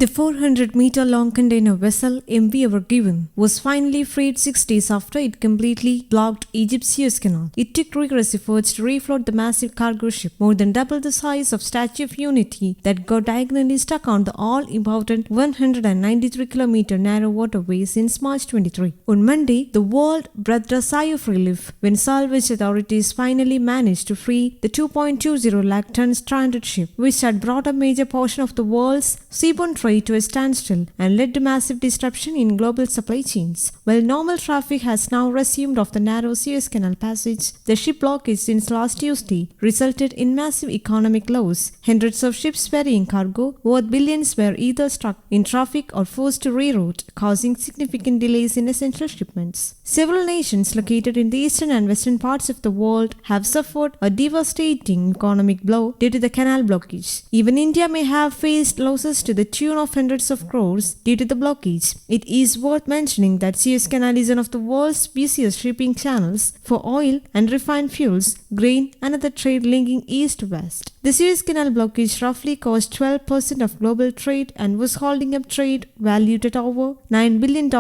The 400-meter-long container vessel MV Ever Given was finally freed 6 days after it completely blocked Egypt's Suez Canal. It took rigorous efforts to refloat the massive cargo ship, more than double the size of Statue of Unity, that got diagonally stuck on the all-important 193-kilometer narrow waterway since March 23. On Monday, the world breathed a sigh of relief when salvage authorities finally managed to free the 2.20 lakh ton stranded ship, which had brought a major portion of the world's seaborne trade to a standstill and led to massive disruption in global supply chains. While normal traffic has now resumed off the narrow Suez Canal passage, the ship blockage since last Tuesday resulted in massive economic loss. Hundreds of ships ferrying cargo worth billions were either stuck in traffic or forced to reroute, causing significant delays in essential shipments. Several nations located in the eastern and western parts of the world have suffered a devastating economic blow due to the canal blockage. Even India may have faced losses to the tune of hundreds of crores due to the blockage. It is worth mentioning that Suez Canal is one of the world's busiest shipping channels for oil and refined fuels, grain, and other trade linking east to west. The Suez Canal blockage roughly caused 12% of global trade and was holding up trade valued at over $9 billion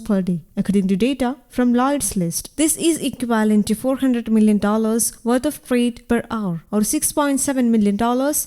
per day, according to data from Lloyd's List. This is equivalent to $400 million worth of trade per hour, or $6.7 million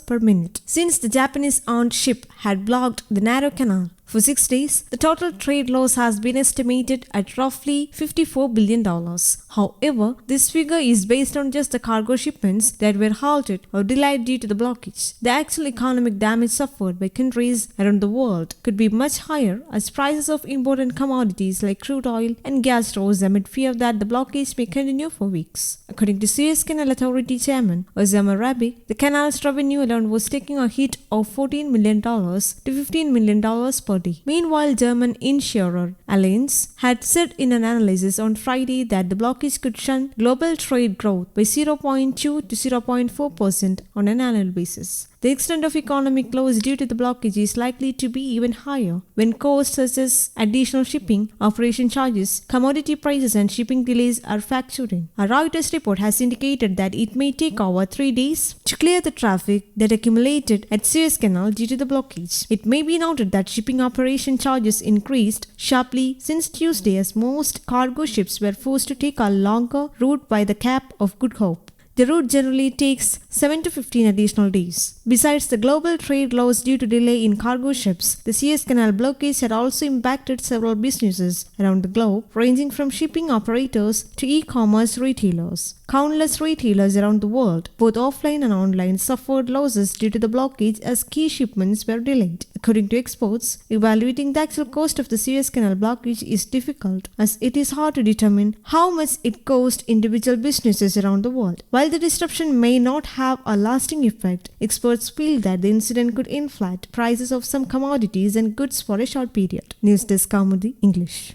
per minute. Since the Japanese-owned ship had blocked the narrow canal for 6 days, the total trade loss has been estimated at roughly $54 billion. However, this figure is based on just the cargo shipments that were halted or delayed due to the blockage. The actual economic damage suffered by countries around the world could be much higher, as prices of important commodities like crude oil and gas rose amid fear that the blockage may continue for weeks. According to Suez Canal Authority Chairman Osama Rabi, the canal's revenue alone was taking a hit of $14 million to $15 million per day. Meanwhile, German insurer Allianz had said in an analysis on Friday that the blockage could shunt global trade growth by 0.2 to 0.4% on an annual basis. The extent of economic loss due to the blockage is likely to be even higher when costs such as additional shipping, operation charges, commodity prices, and shipping delays are factored in. A Reuters report has indicated that it may take over 3 days to clear the traffic that accumulated at Suez Canal due to the blockage. It may be noted that shipping operation charges increased sharply since Tuesday, as most cargo ships were forced to take a longer route by the Cape of Good Hope. The route generally takes 7 to 15 additional days. Besides the global trade loss due to delay in cargo ships, the Suez Canal blockage had also impacted several businesses around the globe, ranging from shipping operators to e-commerce retailers. Countless retailers around the world, both offline and online, suffered losses due to the blockage as key shipments were delayed. According to experts, evaluating the actual cost of the Suez Canal blockage is difficult, as it is hard to determine how much it cost individual businesses around the world. While the disruption may not have a lasting effect, experts feel that the incident could inflate prices of some commodities and goods for a short period. News Desk Kaumudy, English.